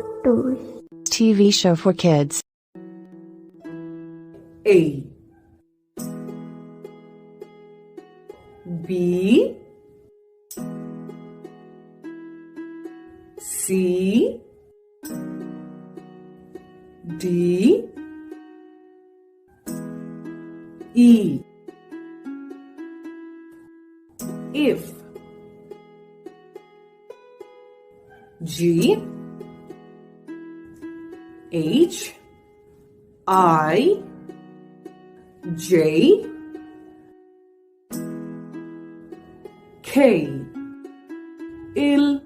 Kuttus. TV show for kids. A B C D E If G H I J K L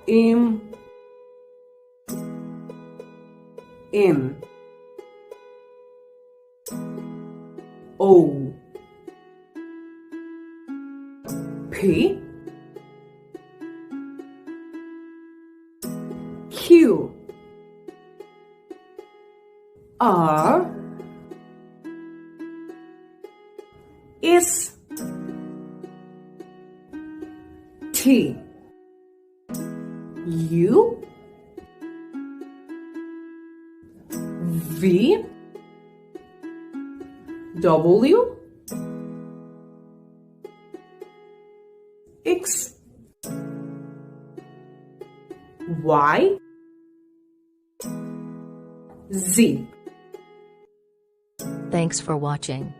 M N O P Q R S T U V W X Y Z. Thanks for watching.